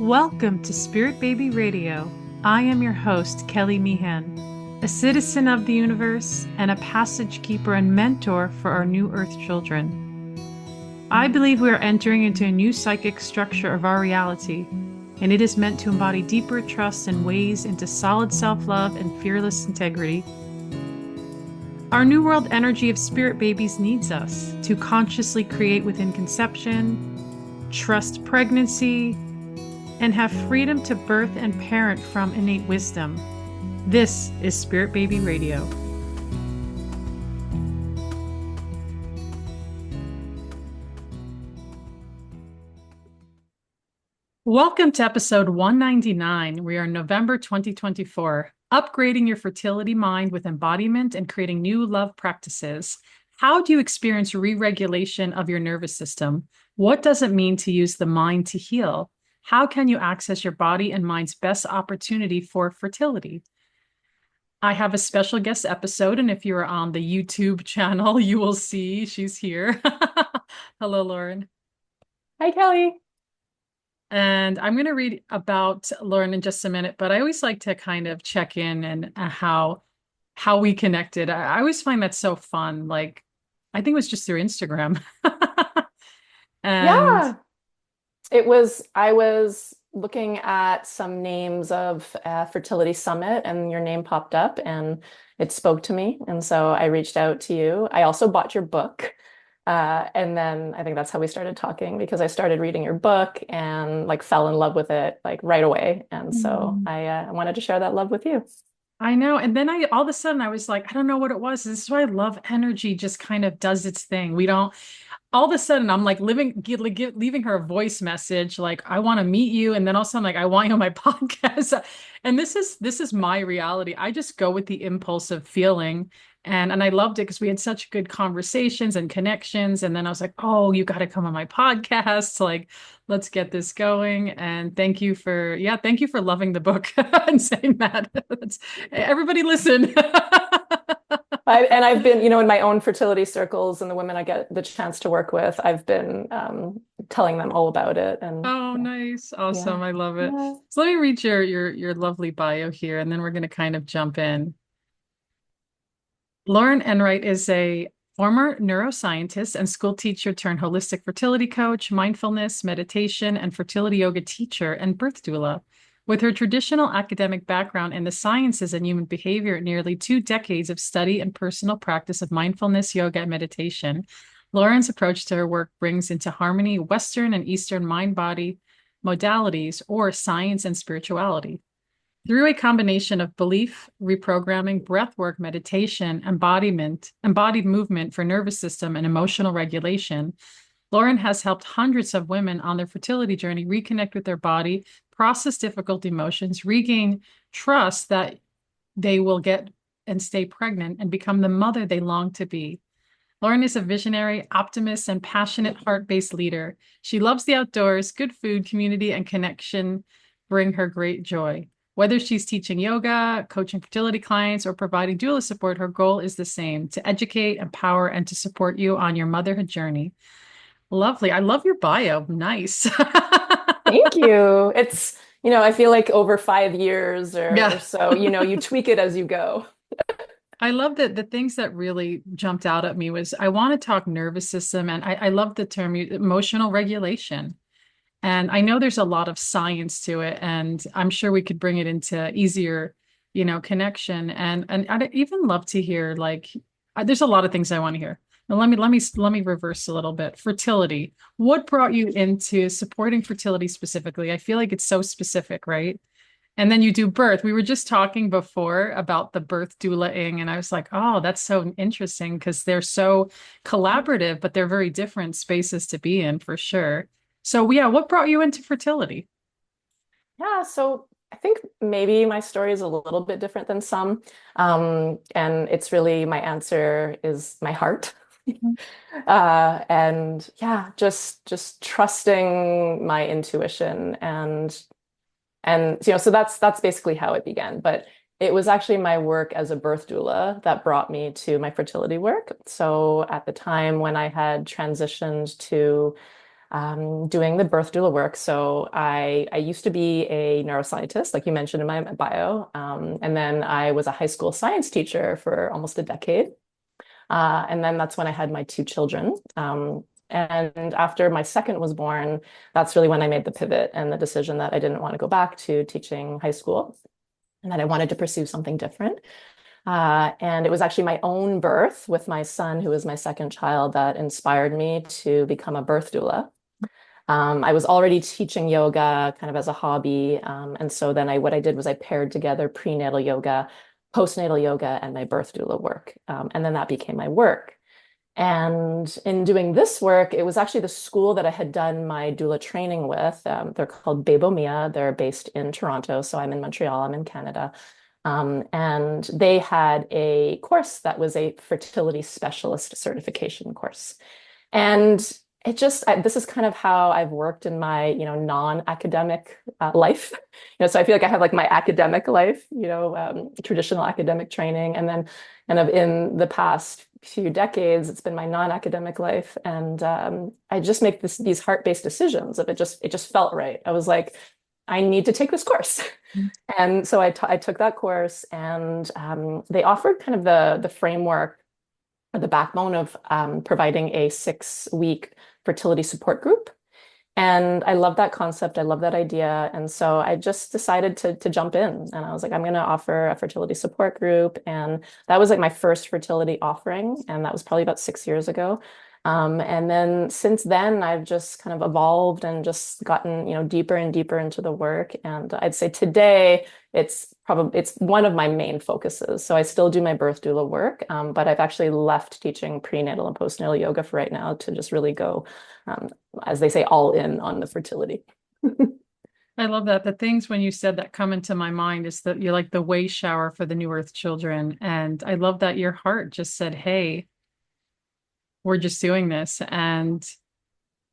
Welcome to Spirit Baby Radio. I am your host, Kelly Meehan, a citizen of the universe and a passage keeper and mentor for our new Earth children. I believe we are entering into a new psychic structure of our reality, and it is meant to embody deeper trust and ways into solid self-love and fearless integrity. Our new world energy of spirit babies needs us to consciously create within conception, trust pregnancy, and have freedom to birth and parent from innate wisdom. This is Spirit Baby Radio. Welcome to episode 199. We are in November 2024. Upgrading your fertility mind with embodiment and creating new love practices. How do you experience re-regulation of your nervous system? What does it mean to use the mind to heal? How can you access your body and mind's best opportunity for fertility? I have a special guest episode, and if you're on the YouTube channel, you will see she's here. Hello, Lauren. Hi, Kelly. And I'm going to read about Lauren in just a minute, but I always like to kind of check in and how we connected. I always find that so fun. Like, I think it was just through Instagram. And Yeah, I was looking at some names of Fertility Summit and your name popped up and it spoke to me. And so I reached out to you. I also bought your book. And then I think that's how we started talking because I started reading your book and like fell in love with it like right away. And so I wanted to share that love with you. I know. And then all of a sudden I was like, I don't know what it was. This is why I love energy just kind of does its thing. We don't, all of a sudden I'm like leaving her a voice message like I want to meet you, and then also I'm like I want you on my podcast. And this is my reality. I just go with the impulse of feeling, and I loved it because we had such good conversations and connections, and then I was like, oh, you got to come on my podcast, like let's get this going. And thank you for loving the book and saying that. Everybody listen. I've been, in my own fertility circles and the women I get the chance to work with, I've been telling them all about it. And Oh, nice. yeah, Awesome. I love it. yeah. So let me read your lovely bio here, and then we're going to kind of jump in. Lauren Enright is a former neuroscientist and school teacher turned holistic fertility coach, mindfulness, meditation, and fertility yoga teacher and birth doula. With her traditional academic background in the sciences and human behavior, nearly 2 decades of study and personal practice of mindfulness, yoga, and meditation, Lauren's approach to her work brings into harmony Western and Eastern mind-body modalities, or science and spirituality. Through a combination of belief, reprogramming, breathwork, meditation, embodied movement for nervous system and emotional regulation, Lauren has helped hundreds of women on their fertility journey reconnect with their body, process difficult emotions, regain trust that they will get and stay pregnant, and become the mother they long to be. Lauren is a visionary, optimist, and passionate heart-based leader. She loves the outdoors, good food, community, and connection bring her great joy. Whether she's teaching yoga, coaching fertility clients, or providing doula support, her goal is the same: to educate, empower, and to support you on your motherhood journey. Lovely. I love your bio. Nice. Thank you. It's, I feel like over 5 years or Yeah. so, you tweak it as you go. I love that the things that really jumped out at me was I want to talk nervous system, and I love the term emotional regulation. And I know there's a lot of science to it, and I'm sure we could bring it into easier, connection. And I'd even love to hear there's a lot of things I want to hear. Now let me reverse a little bit. Fertility. What brought you into supporting fertility specifically? I feel like it's so specific, right? And then you do birth. We were just talking before about the birth doula-ing, and I was like, oh, that's so interesting because they're so collaborative, but they're very different spaces to be in for sure. So yeah, what brought you into fertility? Yeah, so I think maybe my story is a little bit different than some. And it's really my answer is my heart. And yeah, just trusting my intuition and so that's basically how it began. But it was actually my work as a birth doula that brought me to my fertility work. So at the time when I had transitioned to doing the birth doula work. So I used to be a neuroscientist, like you mentioned in my bio. And then I was a high school science teacher for almost a decade. And then that's when I had my two children. And after my second was born, that's really when I made the pivot and the decision that I didn't want to go back to teaching high school and that I wanted to pursue something different. And it was actually my own birth with my son, who was my second child, that inspired me to become a birth doula. I was already teaching yoga kind of as a hobby. And so then what I did was I paired together prenatal yoga, postnatal yoga, and my birth doula work. And then that became my work. And in doing this work, it was actually the school that I had done my doula training with. They're called Bebomia. They're based in Toronto. So I'm in Montreal, I'm in Canada. And they had a course that was a fertility specialist certification course. And this is kind of how I've worked in my, non-academic life. So I feel like I have like my academic life, traditional academic training. And then kind of in the past few decades, it's been my non-academic life. And I just make these heart-based decisions of it just felt right. I was like, I need to take this course. And so I took that course, and they offered kind of the framework or the backbone of providing a 6-week fertility support group. And I love that concept. I love that idea. And so I just decided to jump in. And I was like, I'm going to offer a fertility support group. And that was like my first fertility offering. And that was probably about 6 years ago. And then since then, I've just kind of evolved and just gotten, deeper and deeper into the work. And I'd say today it's one of my main focuses. So I still do my birth doula work, but I've actually left teaching prenatal and postnatal yoga for right now to just really go, as they say, all in on the fertility. I love that. The things when you said that come into my mind is that you're like the way shower for the new earth children. And I love that your heart just said, hey, we're just doing this. And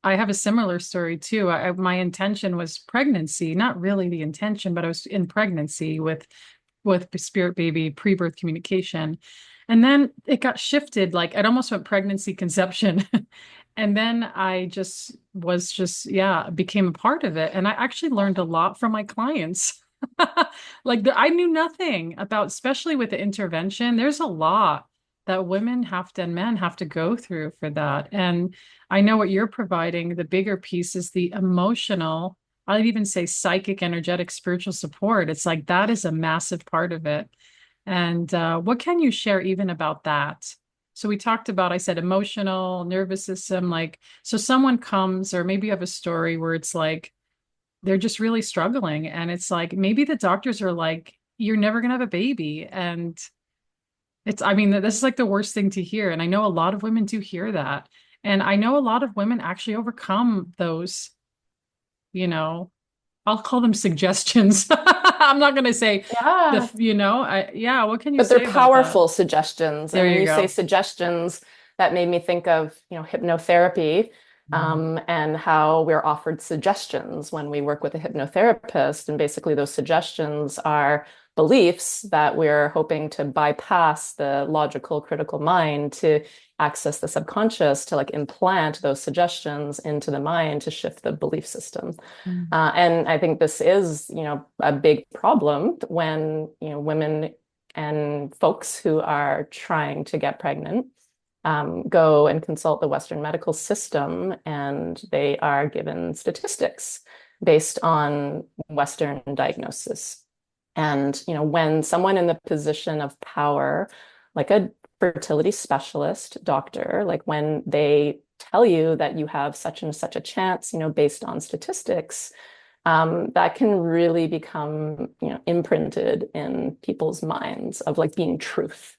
I have a similar story too. My intention was pregnancy, not really the intention, but I was in pregnancy with spirit baby pre-birth communication. And then it got shifted, like it almost went pregnancy conception. And then I became a part of it. And I actually learned a lot from my clients. I knew nothing about, especially with the intervention, there's a lot that women have to and men have to go through for that. And I know what you're providing, the bigger piece is the emotional, I'd even say psychic, energetic, spiritual support. It's like that is a massive part of it. And what can you share even about that? So we talked about, I said, emotional, nervous system, so someone comes, or maybe you have a story where it's like, they're just really struggling. And it's like, maybe the doctors are like, you're never going to have a baby. And this is like the worst thing to hear. And I know a lot of women do hear that. And I know a lot of women actually overcome those, I'll call them suggestions. I'm not going to say Yeah. what can you But they're say about that? powerful suggestions. And There when you you say go. suggestions, that made me think of, hypnotherapy, and how we're offered suggestions when we work with a hypnotherapist. And basically, those suggestions are beliefs that we're hoping to bypass the logical, critical mind to access the subconscious, to like implant those suggestions into the mind to shift the belief system. Mm. And I think this is, a big problem when, women and folks who are trying to get pregnant go and consult the Western medical system, and they are given statistics based on Western diagnosis. And, when someone in the position of power, like a fertility specialist doctor, like when they tell you that you have such and such a chance, based on statistics, that can really become, imprinted in people's minds of like being truth.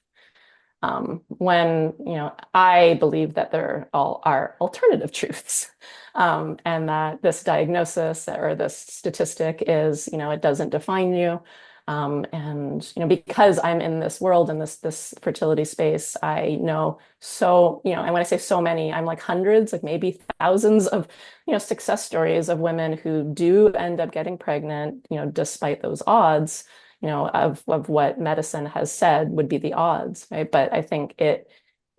When, I believe that there all are alternative truths, and that this diagnosis or this statistic is, it doesn't define you. And, because I'm in this world and this fertility space, I know and when I say so many, I'm like hundreds, like maybe thousands of, success stories of women who do end up getting pregnant, despite those odds, of what medicine has said would be the odds, right? But I think it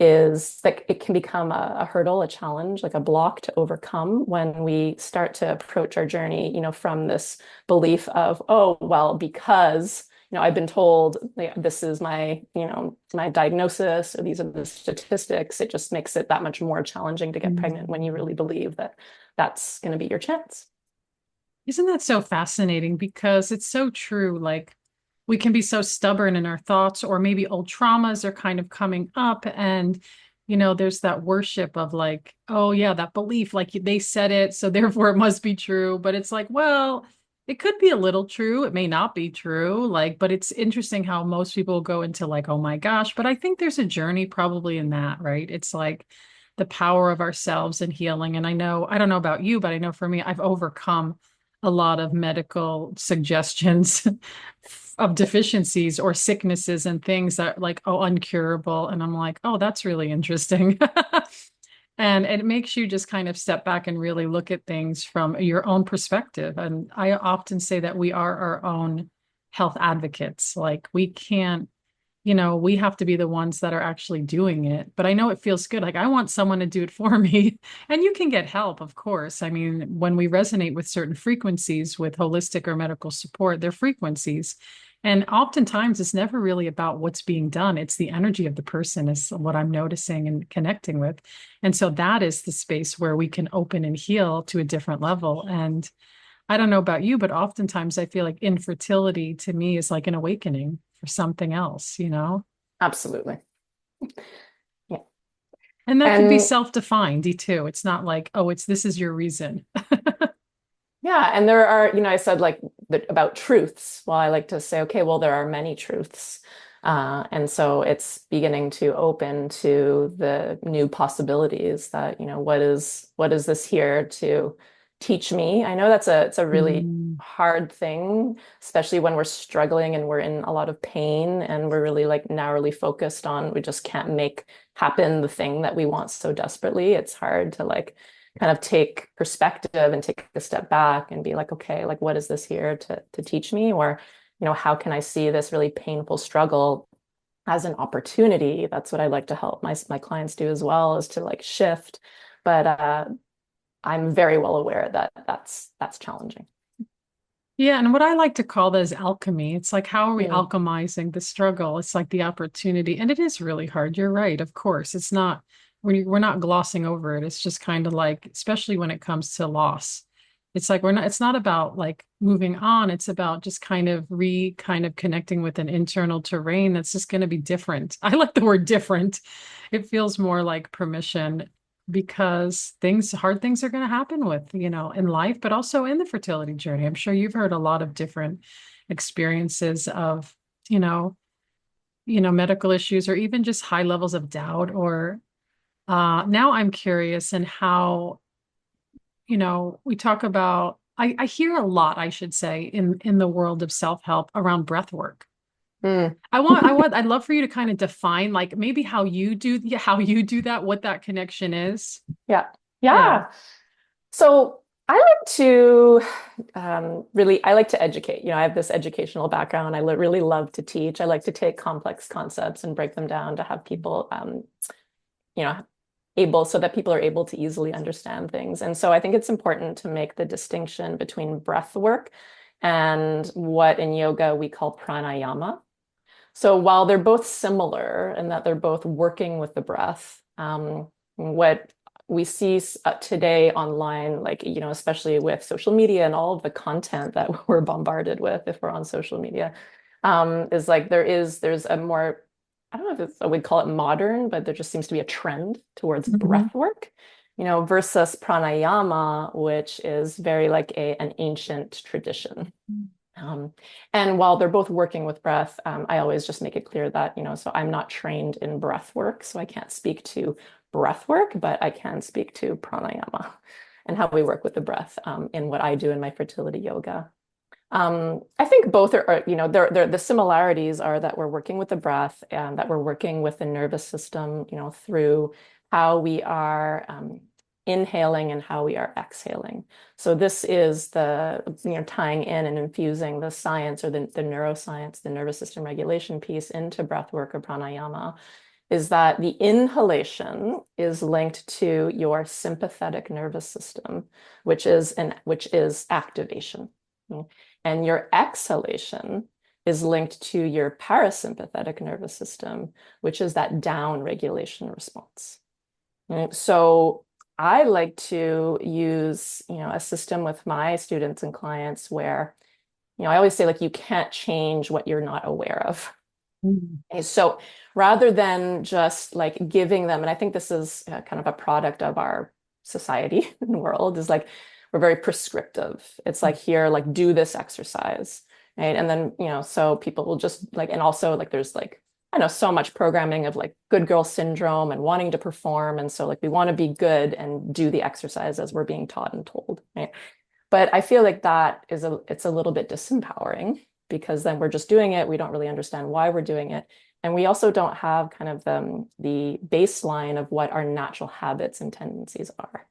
is that it can become a hurdle, a challenge, like a block to overcome when we start to approach our journey, from this belief of, oh, well, because, I've been told this is my diagnosis, or these are the statistics. It just makes it that much more challenging to get pregnant when you really believe that that's going to be your chance. Isn't that so fascinating? Because it's so true. Like we can be so stubborn in our thoughts, or maybe old traumas are kind of coming up. And, there's that worship of like, oh, yeah, that belief, like they said it. So therefore it must be true. But it's like, well, it could be a little true. It may not be true. Like, but it's interesting how most people go into like, oh my gosh. But I think there's a journey probably in that, right? It's like the power of ourselves and healing. And I don't know about you, but I know for me, I've overcome a lot of medical suggestions of deficiencies or sicknesses and things that like, oh, uncurable. And I'm like, oh, that's really interesting. And it makes you just kind of step back and really look at things from your own perspective. And I often say that we are our own health advocates. Like we can't, we have to be the ones that are actually doing it. But I know it feels good. Like I want someone to do it for me. And you can get help, of course. I mean, when we resonate with certain frequencies with holistic or medical support, they're frequencies. And oftentimes it's never really about what's being done. It's the energy of the person is what I'm noticing and connecting with. And so that is the space where we can open and heal to a different level. And I don't know about you, but oftentimes I feel like infertility to me is like an awakening for something else. Absolutely. Yeah. And that could be And self-defined too. It's not like, oh, this is your reason. yeah, and there are, I said like about truths. Well, I like to say, okay, well, there are many truths. And so it's beginning to open to the new possibilities that, what is this here to teach me? I know it's a really Mm. hard thing, especially when we're struggling and we're in a lot of pain and we're really like narrowly focused on, we just can't make happen the thing that we want so desperately. It's hard to like kind of take perspective and take a step back and be like, okay, like what is this here to teach me? Or, how can I see this really painful struggle as an opportunity? That's what I like to help my clients do as well, is to like shift. But I'm very well aware that that's challenging. Yeah, and what I like to call that is alchemy. It's like, how are we Mm. alchemizing the struggle? It's like the opportunity. And it is really hard. You're right, of course. It's not, we're not glossing over it. It's just kind of like, especially when it comes to loss. It's like it's not about like moving on. It's about just kind of connecting with an internal terrain that's just going to be different. I like the word different. It feels more like permission because hard things are going to happen with, in life, but also in the fertility journey. I'm sure you've heard a lot of different experiences of, you know, medical issues or even just high levels of doubt or now I'm curious in how, we talk about I hear a lot, I should say, in the world of self-help around breath work. Mm. I'd love for you to kind of define like maybe how you do that, what that connection is. Yeah. Yeah. Yeah. So I like to I like to educate. I have this educational background. I really love to teach. I like to take complex concepts and break them down to have people, you know, able so that people are able to easily understand things. And so I think it's important to make the distinction between breath work and what in yoga we call pranayama. So while they're both similar in that they're both working with the breath, what we see today online, like, especially with social media and all of the content that we're bombarded with if we're on social media, is like there's a more, I don't know if I would call it modern, but there just seems to be a trend towards Mhm. breath work, versus pranayama, which is very like an ancient tradition. Um, and while they're both working with breath, I always just make it clear that, so I'm not trained in breath work, so I can't speak to breath work, but I can speak to pranayama and how we work with the breath in what I do in my fertility yoga. I think both are the similarities are that we're working with the breath and that we're working with the nervous system, through how we are inhaling and how we are exhaling. So this is the, tying in and infusing the science or the neuroscience, the nervous system regulation piece into breath work or pranayama. is that the inhalation is linked to your sympathetic nervous system, which is activation. And your exhalation is linked to your parasympathetic nervous system, which is that down regulation response. Right? So I like to use, a system with my students and clients where, I always say like you can't change what you're not aware of. Mm. Okay, so rather than just like giving them, and I think this is kind of a product of our society and world, is like we're very prescriptive. It's like here, like do this exercise, right? And then, so people will just like, and also like there's like, I know so much programming of like good girl syndrome and wanting to perform. And so like we want to be good and do the exercise as we're being taught and told, right? But I feel like it's a little bit disempowering because then we're just doing it. We don't really understand why we're doing it. And we also don't have kind of the baseline of what our natural habits and tendencies are.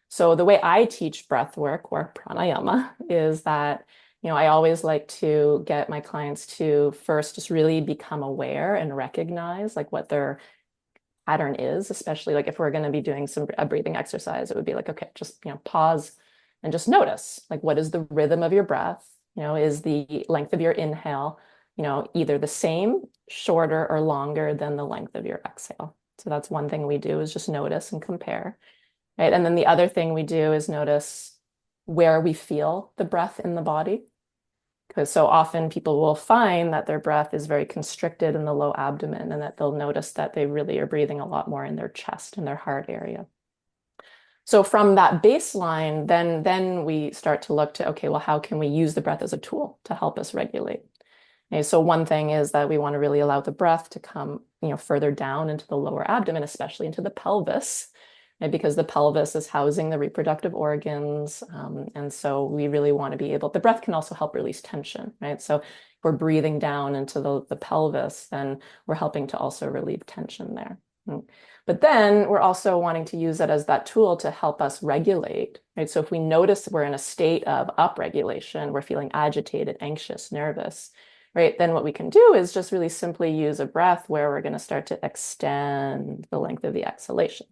So the way I teach breath work or pranayama is that, I always like to get my clients to first just really become aware and recognize like what their pattern is, especially like if we're going to be doing a breathing exercise, it would be like, okay, just, pause and just notice like what is the rhythm of your breath? Is the length of your inhale, either the same, shorter, or longer than the length of your exhale. So that's one thing we do is just notice and compare, right? And then the other thing we do is notice where we feel the breath in the body. Because so often people will find that their breath is very constricted in the low abdomen and that they'll notice that they really are breathing a lot more in their chest and their heart area. So from that baseline, then we start to look to, okay, well, how can we use the breath as a tool to help us regulate? Okay, so one thing is that we want to really allow the breath to come, further down into the lower abdomen, especially into the pelvis, right? Because the pelvis is housing the reproductive organs. And so we really want to be able, the breath can also help release tension, right? So if we're breathing down into the pelvis, then we're helping to also relieve tension there. But then we're also wanting to use it as that tool to help us regulate, right? So if we notice we're in a state of upregulation, we're feeling agitated, anxious, nervous, right? Then what we can do is just really simply use a breath where we're going to start to extend the length of the exhalation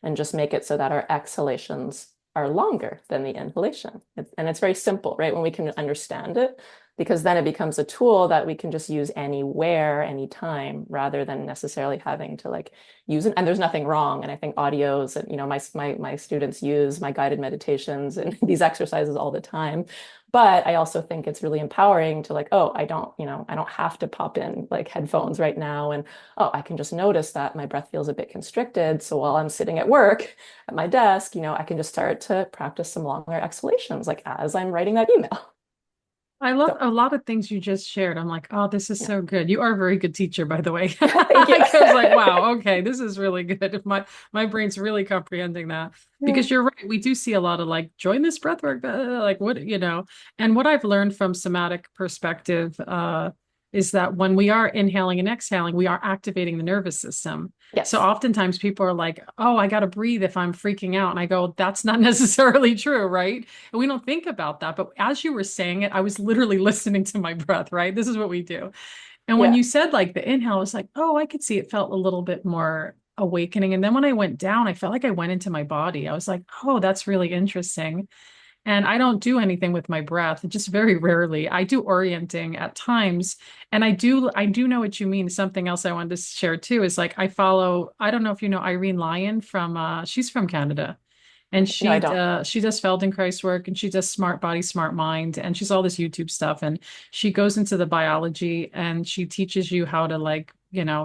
and just make it so that our exhalations are longer than the inhalation. And it's very simple, right? When we can understand it, because then it becomes a tool that we can just use anywhere, anytime, rather than necessarily having to like use it. And there's nothing wrong. And I think audios and, my students use my guided meditations and these exercises all the time. But I also think it's really empowering to like, oh, I don't have to pop in like headphones right now. And oh, I can just notice that my breath feels a bit constricted. So while I'm sitting at work at my desk, I can just start to practice some longer exhalations, like as I'm writing that email. I love So a lot of things you just shared. I'm like, oh, this is yeah, so good. You are a very good teacher, by the way. thank you. I was like, wow, okay, this is really good. My brain's really comprehending that Yeah. because you're right. We do see a lot of like, join this breath work, like what, and what I've learned from somatic perspective, is that when we are inhaling and exhaling, we are activating the nervous system. So Yes. oftentimes people are like, oh, I got to breathe if I'm freaking out. And I go, that's not necessarily true, right? And we don't think about that. But as you were saying it, I was literally listening to my breath, right? This is what we do. And when Yeah. you said like the inhale, I was like, oh, I could see it felt a little bit more awakening. And then when I went down, I felt like I went into my body. I was like, oh, that's really interesting. And I don't do anything with my breath, just very rarely. I do orienting at times. And I do know what you mean. Something else I wanted to share too is like I don't know if you know Irene Lyon from she's from Canada. And Okay. No, I don't. she does Feldenkrais work and she does smart body, smart mind, and she's all this YouTube stuff. And she goes into the biology and she teaches you how to like,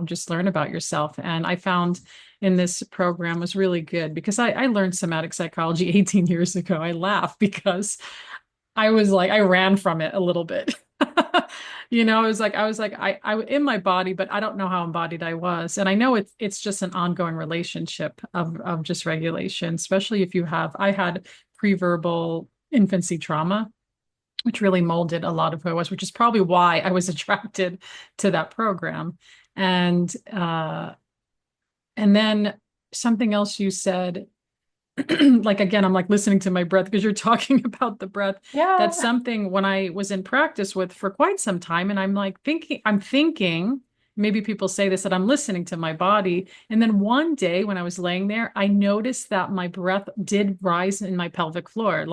just learn about yourself. And I found in this program was really good because I learned somatic psychology 18 years ago. I laugh because I was like, I ran from it a little bit. I in my body, but I don't know how embodied I was. And I know it's just an ongoing relationship of just regulation, especially if I had pre-verbal infancy trauma, which really molded a lot of who I was, which is probably why I was attracted to that program. And and then something else you said, like again, I'm like listening to my breath because you're talking about the breath. Yeah. That's something when I was in practice with for quite some time, and I'm like I'm thinking, maybe people say this, that I'm listening to my body. And then one day when I was laying there, I noticed that my breath did rise in my pelvic floor,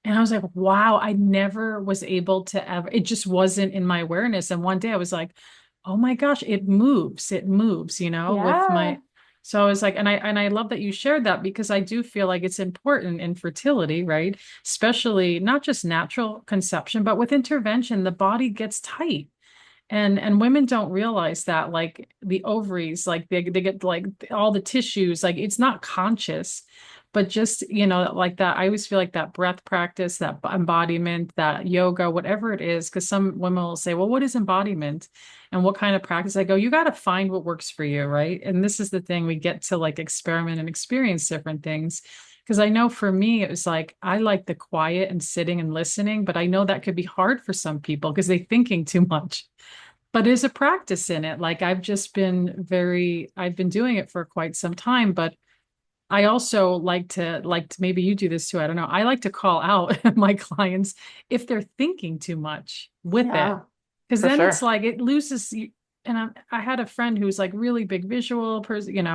and I was like, wow, I never was able to ever, it just wasn't in my awareness. And one day I was like, oh my gosh, it moves, with Yeah. my, so I was like, and I love that you shared that because I do feel like it's important in fertility, right? Especially not just natural conception, but with intervention, the body gets tight. And women don't realize that, like the ovaries, like they get like all the tissues, like it's not conscious, but just, like that. I always feel like that breath practice, that embodiment, that yoga, whatever it is, because some women will say, well, what is embodiment and what kind of practice? I go, you got to find what works for you, right? And this is the thing, we get to like experiment and experience different things. Because I know for me, it was like I like the quiet and sitting and listening, but I know that could be hard for some people because they're thinking too much. But there's a practice in it. Like I've been doing it for quite some time, but I also like to maybe you do this too. I don't know. I like to call out my clients if they're thinking too much with it. Yeah, Because for then it's sure. like it loses you. And I had a friend who's like really big visual person,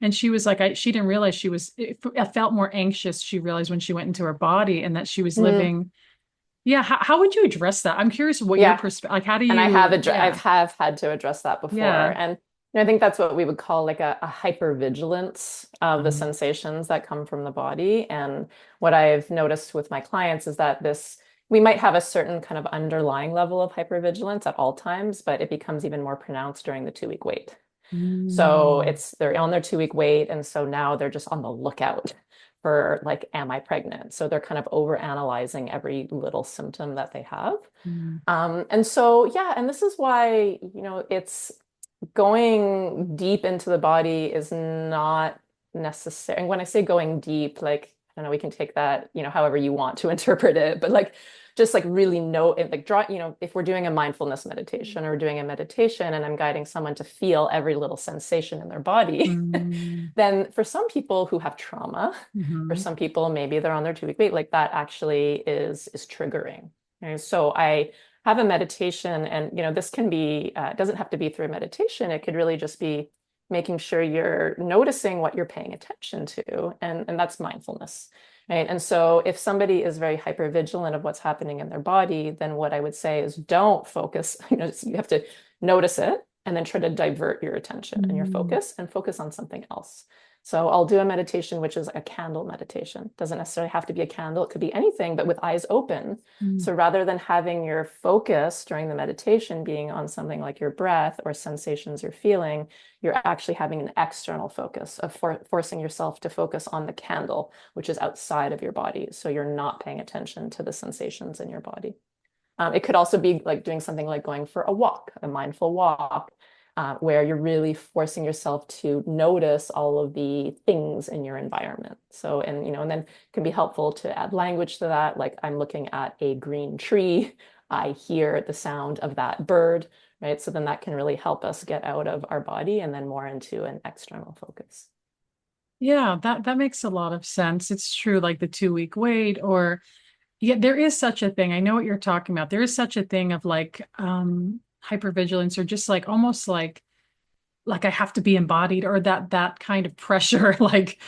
and she was like, she didn't realize it felt more anxious. She realized when she went into her body and that she was Mm, living. Yeah. How would you address that? I'm curious what your yeah. perspective, like, how do And you, I yeah. have had to address that before. Yeah. And I think that's what we would call like a hypervigilance of the Um, sensations that come from the body. And what I've noticed with my clients is that we might have a certain kind of underlying level of hypervigilance at all times, but it becomes even more pronounced during the 2 week wait. So mm, they're on their 2 week wait. And so now they're just on the lookout for like, am I pregnant? So they're kind of over analyzing every little symptom that they have. mm, And so, yeah, and this is why, it's going deep into the body is not necessary. And when I say going deep, like, I don't know, we can take that, however you want to interpret it, but like, just like really know it, like draw, if we're doing a mindfulness meditation or doing a meditation and I'm guiding someone to feel every little sensation in their body, mm, then for some people who have trauma, for mhm, some people, maybe they're on their 2 week wait, like that actually is triggering. Okay? So I have a meditation, and this can be, it doesn't have to be through a meditation. It could really just be making sure you're noticing what you're paying attention to, and that's mindfulness. Right. And so if somebody is very hyper vigilant of what's happening in their body, then what I would say is don't focus, you have to notice it and then try to divert your attention and your mm, focus and focus on something else. So I'll do a meditation, which is a candle meditation. Doesn't necessarily have to be a candle. It could be anything, but with eyes open. mm, So rather than having your focus during the meditation being on something like your breath or sensations you're feeling, you're actually having an external focus of forcing yourself to focus on the candle, which is outside of your body. So you're not paying attention to the sensations in your body. It could also be like doing something like going for a walk, a mindful walk, where you're really forcing yourself to notice all of the things in your environment. So, and then it can be helpful to add language to that. Like I'm looking at a green tree, I hear the sound of that bird, right? So then that can really help us get out of our body and then more into an external focus. yeah, that makes a lot of sense. It's true, like the 2 week wait, or yeah, there is such a thing. I know what you're talking about. There is such a thing of like hypervigilance, or just like almost like I have to be embodied, or that kind of pressure, like,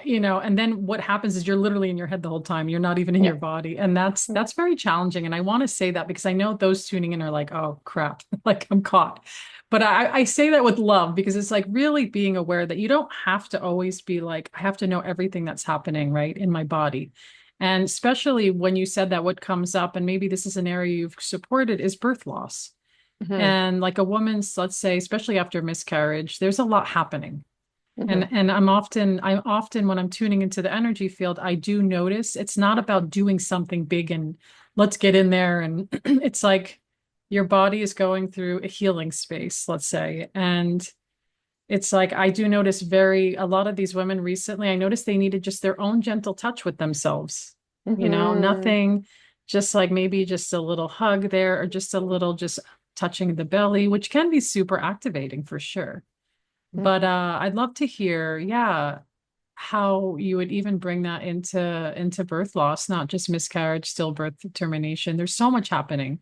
and then what happens is you're literally in your head the whole time. You're not even in Yeah. your body. And that's very challenging. And I want to say that because I know those tuning in are like, oh crap, like I'm caught. But I say that with love because it's like really being aware that you don't have to always be like, I have to know everything that's happening, right, in my body. And especially when you said that, what comes up, and maybe this is an area you've supported, is birth loss. Mhm. And like a woman's, let's say, especially after miscarriage, there's a lot happening. And Mhm. and I'm often when I'm tuning into the energy field, I do notice it's not about doing something big and let's get in there. And it's like your body is going through a healing space, let's say. And it's like I do notice a lot of these women recently, I noticed they needed just their own gentle touch with themselves. Mhm. Nothing, just like maybe just a little hug there, or just a little just touching the belly, which can be super activating for sure. Mhm. But I'd love to hear, yeah, how you would even bring that into birth loss, not just miscarriage, stillbirth, termination. There's so much happening.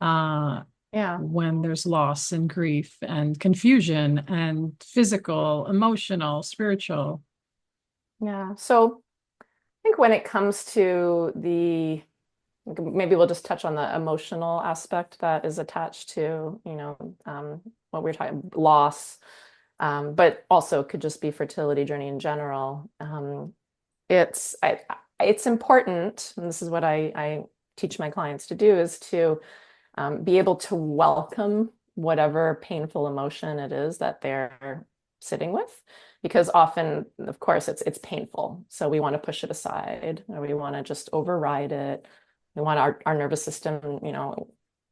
Uh, Yeah. when there's loss and grief and confusion and physical, emotional, spiritual. Yeah. So I think when it comes to maybe we'll just touch on the emotional aspect that is attached to, what we're talking, loss, but also could just be fertility journey in general. It's I, it's important, and this is what I teach my clients to do, is to be able to welcome whatever painful emotion it is that they're sitting with, because often, of course, it's painful. So we want to push it aside, or we want to just override it. We want our nervous system,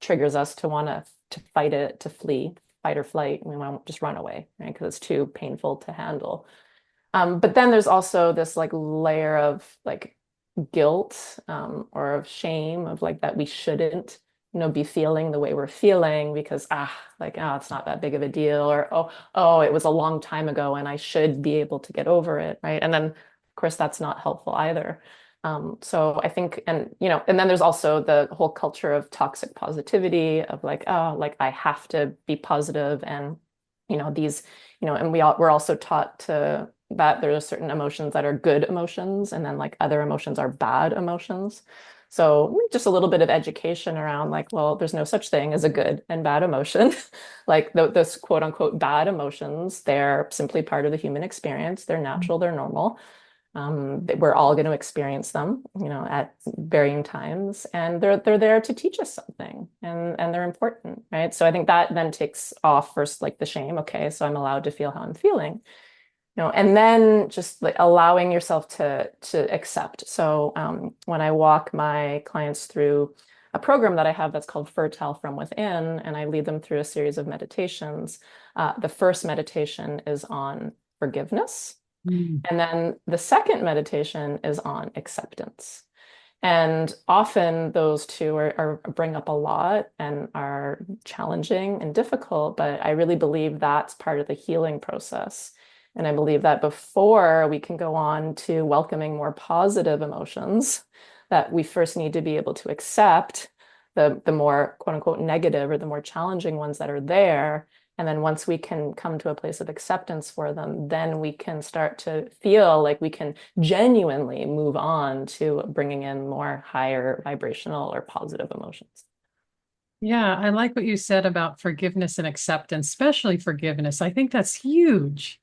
triggers us to want to fight it, to flee, fight or flight. We want to just run away, right? Because it's too painful to handle. But then there's also this like layer of like guilt, or of shame, of like that we shouldn't, be feeling the way we're feeling, because it's not that big of a deal, or oh, it was a long time ago and I should be able to get over it, right? And then of course that's not helpful either. So I think, and then there's also the whole culture of toxic positivity, of like, oh, like I have to be positive, and these, and we're also taught to that there are certain emotions that are good emotions, and then like other emotions are bad emotions. So just a little bit of education around like, well, there's no such thing as a good and bad emotion. Like those quote unquote bad emotions, they're simply part of the human experience. They're natural, they're normal. We're all going to experience them, at varying times, and they're there to teach us something, and they're important, right? So I think that then takes off first, like the shame. Okay, so I'm allowed to feel how I'm feeling, and then just like allowing yourself to accept. So when I walk my clients through a program that I have that's called Fertile from Within, and I lead them through a series of meditations. The first meditation is on forgiveness. Mm. And then the second meditation is on acceptance. And often those two bring up a lot and are challenging and difficult, but I really believe that's part of the healing process. And I believe that before we can go on to welcoming more positive emotions, that we first need to be able to accept the more quote unquote negative, or the more challenging ones that are there. And then once we can come to a place of acceptance for them, then we can start to feel like we can genuinely move on to bringing in more higher vibrational or positive emotions. Yeah, I like what you said about forgiveness and acceptance, especially forgiveness. I think that's huge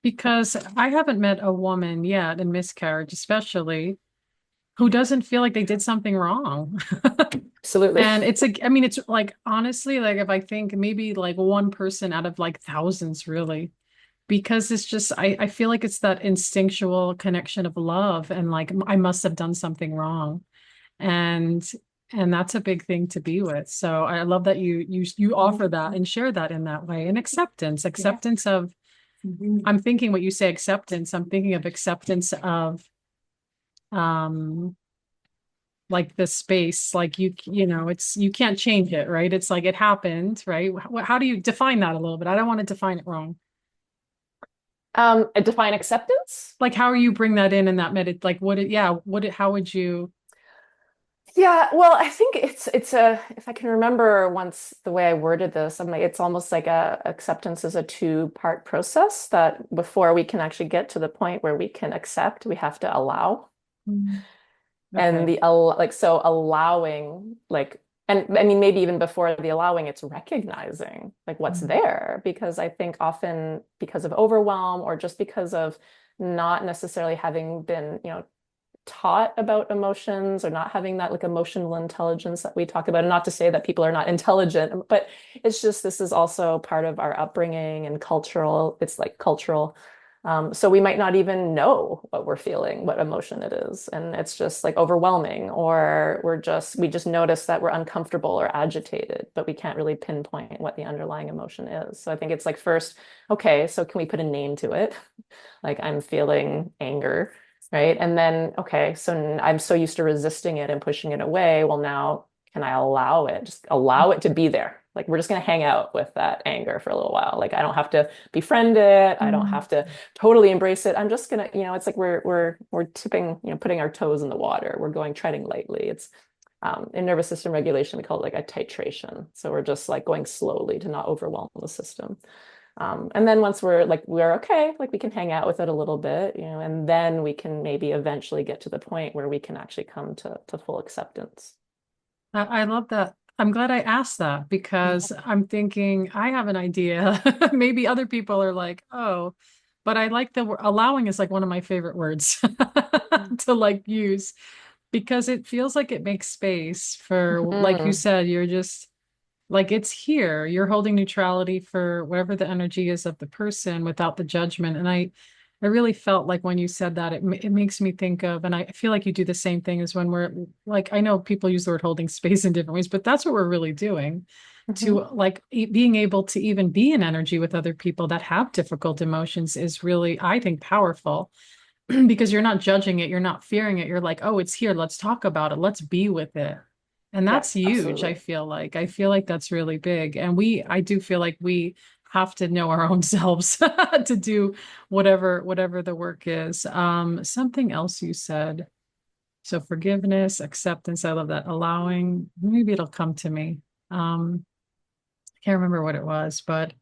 because I haven't met a woman yet in miscarriage, especially who doesn't feel like they did something wrong. Absolutely. And it's like, I mean, it's like honestly, like if I think maybe like one person out of like thousands, really, because it's just, I feel like it's that instinctual connection of love and like I must have done something wrong. And and that's a big thing to be with. So I love that you offer that and share that in that way. And Yeah. acceptance of, I'm thinking what you say, acceptance, I'm thinking of acceptance of um like the space, like it's you can't change it, right? It's like it happened, right? How do you define that a little bit? I don't want to define it wrong. Define acceptance. Like how you bring that in that like how would you? Yeah, well, I think it's a if I can remember once the way I worded this, I'm like it's almost like a acceptance is a two-part process, that before we can actually get to the point where we can accept, we have to allow. Mm. And Okay. so allowing, like, and I mean maybe even before the allowing, it's recognizing like what's Mm. there, because I think often because of overwhelm, or just because of not necessarily having been, taught about emotions, or not having that like emotional intelligence that we talk about. And not to say that people are not intelligent, but it's just this is also part of our upbringing and cultural. It's like cultural. So we might not even know what we're feeling, what emotion it is, and it's just like overwhelming, or we just notice that we're uncomfortable or agitated, but we can't really pinpoint what the underlying emotion is. So I think it's like first, okay, so can we put a name to it? Like I'm feeling anger, right? And then, okay, so I'm so used to resisting it and pushing it away. Well, now can I allow it? Just allow it to be there. Like we're just going to hang out with that anger for a little while. Like I don't have to befriend it. I don't Mm. have to totally embrace it. I'm just gonna, it's like we're tipping, putting our toes in the water. We're going treading lightly. It's In nervous system regulation, we call it like a titration. So we're just like going slowly to not overwhelm the system. And then once we're okay, like we can hang out with it a little bit, and then we can maybe eventually get to the point where we can actually come to full acceptance. I love that. I'm glad I asked that because I'm thinking I have an idea. Maybe other people are like, oh, but I like allowing is like one of my favorite words to like use because it feels like it makes space for, like you Mhm. said, you're just like it's here. You're holding neutrality for whatever the energy is of the person without the judgment. And I really felt like when you said that, it makes me think of, and I feel like you do the same thing as when we're like, I know people use the word holding space in different ways, but that's what we're really doing to Mhm. like being able to even be in energy with other people that have difficult emotions is really, I think, powerful because you're not judging it, you're not fearing it. You're like, oh, it's here. Let's talk about it. Let's be with it. And Yeah, that's huge, I absolutely. feel like. I feel like that's really big. And I do feel like we have to know our own selves to do whatever the work is. Something else you said. So forgiveness, acceptance, I love that. Allowing, maybe it'll come to me. I can't remember what it was, but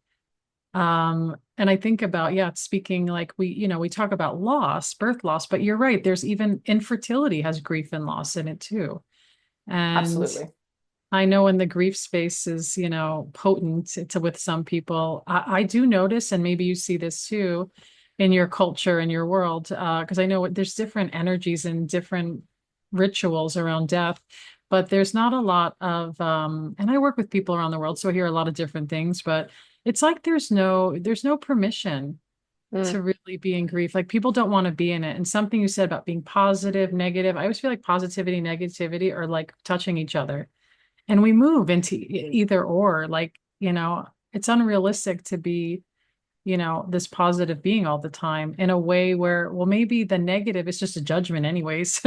and I think about, yeah, speaking like we talk about loss, birth loss, but you're right. There's even infertility has grief and loss in it too. And Absolutely. I know in the grief space is, potent with some people. I do notice, and maybe you see this too in your culture and your world, because I know there's different energies and different rituals around death, but there's not a lot of, and I work with people around the world, so I hear a lot of different things, but it's like there's no permission Mm. to really be in grief. Like people don't want to be in it. And something you said about being positive, negative, I always feel like positivity, negativity are like touching each other and we move into either or like it's unrealistic to be this positive being all the time in a way where well maybe the negative is just a judgment anyways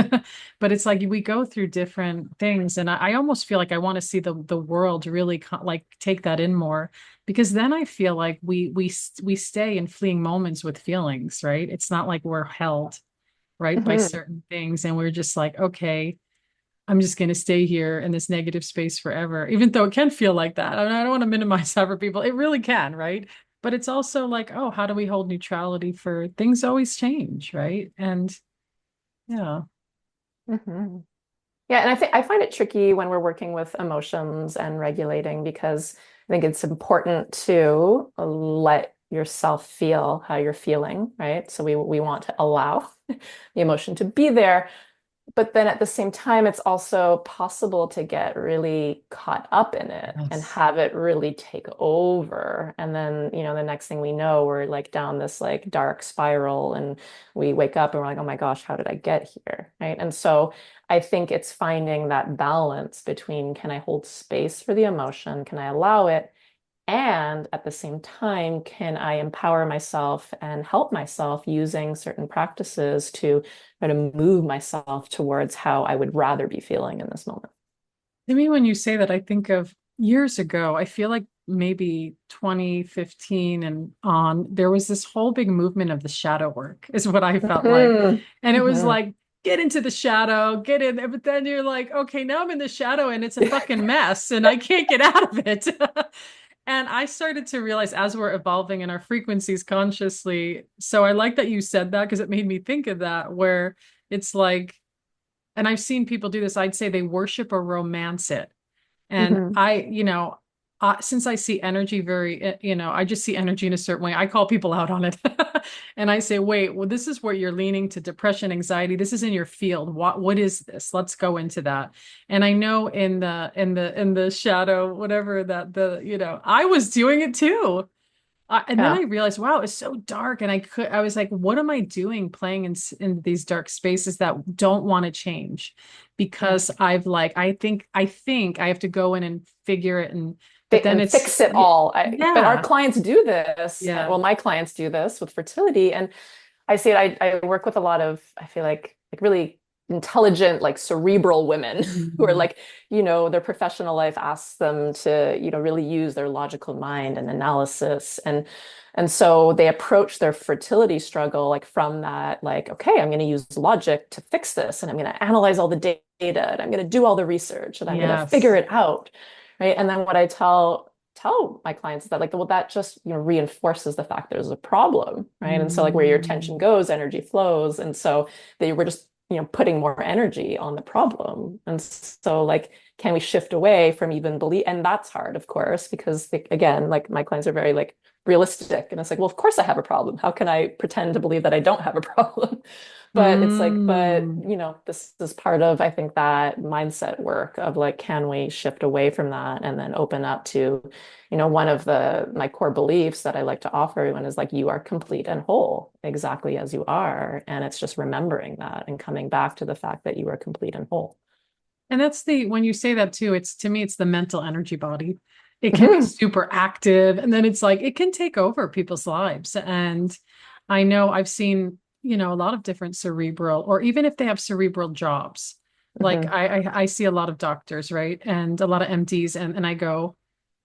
but it's like we go through different things and I almost feel like I want to see the world really like take that in more because then I feel like we stay in fleeting moments with feelings, right? It's not like we're held right by Mhm. certain things and we're just like okay, I'm just going to stay here in this negative space forever, even though it can feel like that. I mean, I don't want to minimize that for people. It really can, right? But it's also like, oh, how do we hold neutrality for things always change, right? And yeah. Mhm. Yeah, and I find it tricky when we're working with emotions and regulating because I think it's important to let yourself feel how you're feeling, right? So we want to allow the emotion to be there, but then at the same time, it's also possible to get really caught up in it and Yes. have it really take over. And then, the next thing we know, we're like down this like dark spiral and we wake up and we're like, oh my gosh, how did I get here? Right. And so I think it's finding that balance between can I hold space for the emotion? Can I allow it? And at the same time, can I empower myself and help myself using certain practices to try to move myself towards how I would rather be feeling in this moment? To me, when you say that, I think of years ago. I feel like maybe 2015 and on, there was this whole big movement of the shadow work, is what I felt like. Mhm. And it was Mhm. like, get into the shadow, get in there. But then you're like, okay, now I'm in the shadow and it's a fucking mess and I can't get out of it. And I started to realize as we're evolving in our frequencies consciously. So I like that you said that because it made me think of that, where it's like, and I've seen people do this, I'd say they worship or romance it. And Mhm. since I see energy I just see energy in a certain way. I call people out on it. And I say, wait, well, this is where you're leaning to depression, anxiety. This is in your field. What is this? Let's go into that. And I know in the shadow, whatever I was doing it too. And then I Yeah. realized, wow, it's so dark. And I was like, what am I doing playing in these dark spaces that don't want to change? Yeah. Because I think I have to go in and figure it. But then And it's, fix it all. But our yeah, clients do this. yeah. Well, my clients do this with fertility. And I see it. I work with a lot of, I feel like really intelligent, like cerebral women who are Mhm. like, their professional life asks them to, really use their logical mind and analysis. And so they approach their fertility struggle like from that, like, okay, I'm going to use logic to fix this, and I'm going to analyze all the data, and I'm going to do all the research, and I'm going to figure Yes. it out. Right. And then what I tell my clients is that like, well, that just reinforces the fact there's a problem, right? And so like where your attention Mm. goes, energy flows. And so they were just putting more energy on the problem. And so like, can we shift away from even believe? And that's hard, of course, because again, like my clients are very like realistic. And it's like, well, of course I have a problem. How can I pretend to believe that I don't have a problem? But it's like, Mm. this is part of, I think, that mindset work of like, can we shift away from that and then open up to, one of my core beliefs that I like to offer everyone is like, you are complete and whole exactly as you are. And it's just remembering that and coming back to the fact that you are complete and whole. And that's when you say that too, it's to me, it's the mental energy body. It can be Mhm. super active, and then it's like it can take over people's lives. And I know I've seen, a lot of different cerebral, or even if they have cerebral jobs, like Mhm. I see a lot of doctors, right? And a lot of MDs, and I go,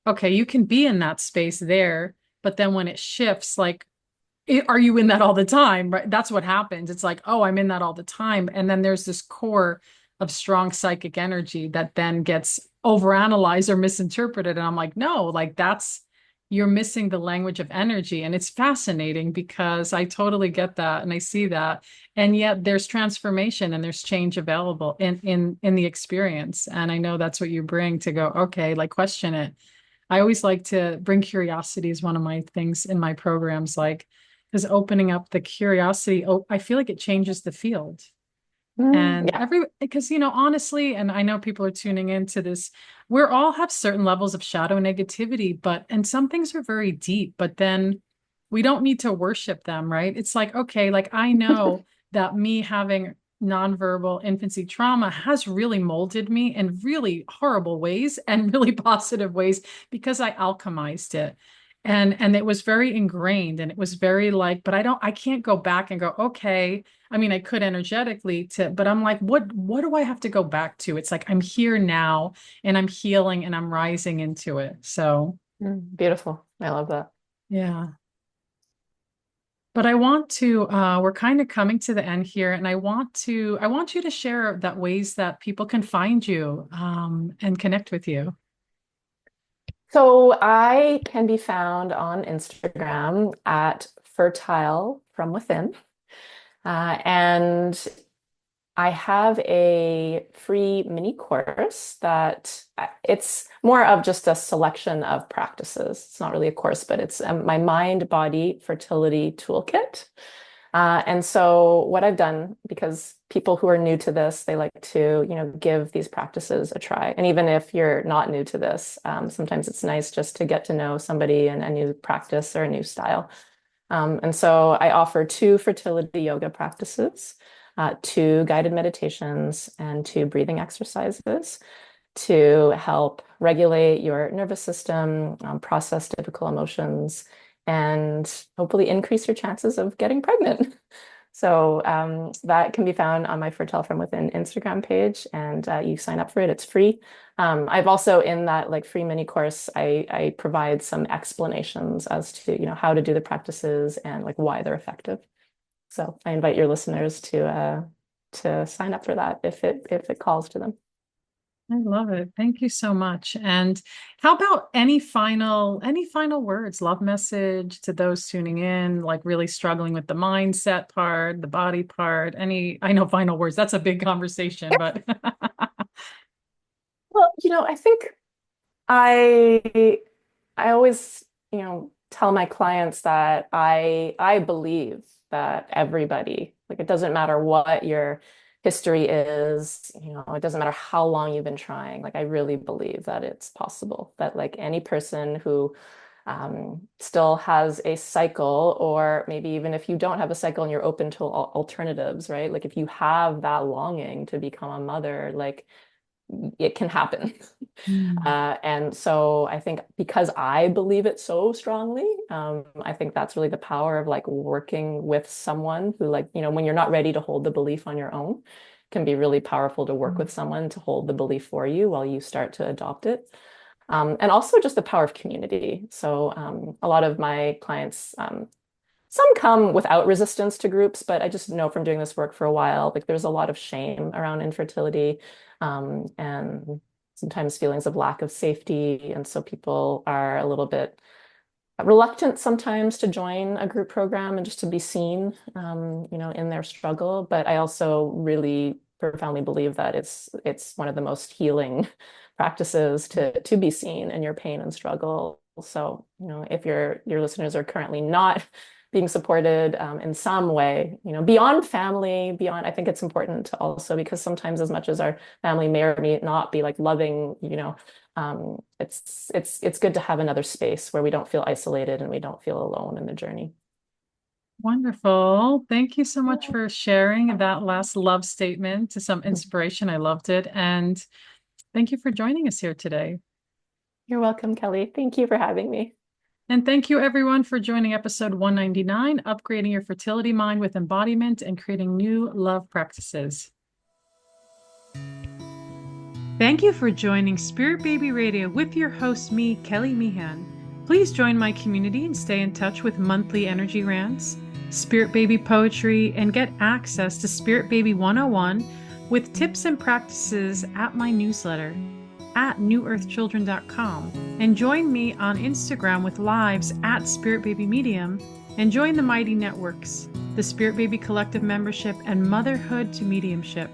okay, you can be in that space there, but then when it shifts, like are you in that all the time? Right. That's what happens. It's like, oh, I'm in that all the time. And then there's this core of strong psychic energy that then gets overanalyzed or misinterpreted. And I'm like, no, like you're missing the language of energy. And it's fascinating because I totally get that and I see that. And yet there's transformation and there's change available in the experience. And I know that's what you bring to go, okay, like question it. I always like to bring curiosity as one of my things in my programs, like because opening up the curiosity, oh, I feel like it changes the field. And Yeah. because, honestly, and I know people are tuning into this, we're all have certain levels of shadow negativity, and some things are very deep, but then we don't need to worship them, right? It's like, okay, like I know that me having nonverbal infancy trauma has really molded me in really horrible ways and really positive ways because I alchemized it. And it was very ingrained and it was very like, but I can't go back and go, okay, I mean, I could energetically but I'm like, what do I have to go back to? It's like I'm here now and I'm healing and I'm rising into it. So, Beautiful. I love that. yeah. But we're kind of coming to the end here, and I want you to share that ways that people can find you, and connect with you. So I can be found on Instagram at fertile from within. And I have a free mini course that it's more of just a selection of practices. It's not really a course, but it's my mind body fertility toolkit. And so what I've done, because people who are new to this, they like to, give these practices a try. And even if you're not new to this, sometimes it's nice just to get to know somebody and a new practice or a new style. And so I offer two fertility yoga practices, two guided meditations, and two breathing exercises to help regulate your nervous system, process difficult emotions, and hopefully increase your chances of getting pregnant. So that can be found on my Fertile from Within Instagram page, and you sign up for it. It's free. I've also in that like free mini course, I provide some explanations as to how to do the practices and like why they're effective. So I invite your listeners to sign up for that if it calls to them. I love it. Thank you so much. And how about any final words, love message to those tuning in, like really struggling with the mindset part, the body part, I know final words, that's a big conversation, but Well, I think I I always, tell my clients that I believe that everybody, like it doesn't matter what your history is, it doesn't matter how long you've been trying. Like I really believe that it's possible that like any person who still has a cycle, or maybe even if you don't have a cycle and you're open to alternatives, right? Like if you have that longing to become a mother, like it can happen. Mm. And so I think because I believe it so strongly, I think that's really the power of like working with someone who like, when you're not ready to hold the belief on your own, can be really powerful to work with someone to hold the belief for you while you start to adopt it. And also just the power of community. So a lot of my clients, some come without resistance to groups, but I just know from doing this work for a while, like there's a lot of shame around infertility, and sometimes feelings of lack of safety. And so people are a little bit reluctant sometimes to join a group program and just to be seen, in their struggle. But I also really profoundly believe that it's one of the most healing practices to be seen in your pain and struggle. So, if your listeners are currently not being supported in some way, beyond family, I think it's important to also, because sometimes as much as our family may or may not be like loving, it's good to have another space where we don't feel isolated and we don't feel alone in the journey. Wonderful. Thank you so much for sharing that last love statement to some inspiration. I loved it. And thank you for joining us here today. You're welcome, Kelly. Thank you for having me. And thank you, everyone, for joining episode 199, Upgrading Your Fertility Mind with Embodiment and Creating New Love Practices. Thank you for joining Spirit Baby Radio with your host, me, Kelly Meehan. Please join my community and stay in touch with monthly energy rants, Spirit Baby poetry, and get access to Spirit Baby 101 with tips and practices at my newsletter at newearthchildren.com, and join me on Instagram with lives at Spirit Baby Medium, and join the Mighty Networks, the Spirit Baby Collective membership, and Motherhood to Mediumship.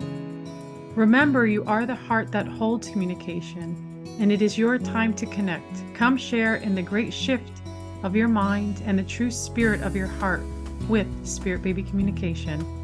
Remember, you are the heart that holds communication, and it is your time to connect. Come share in the great shift of your mind and the true spirit of your heart with Spirit Baby Communication.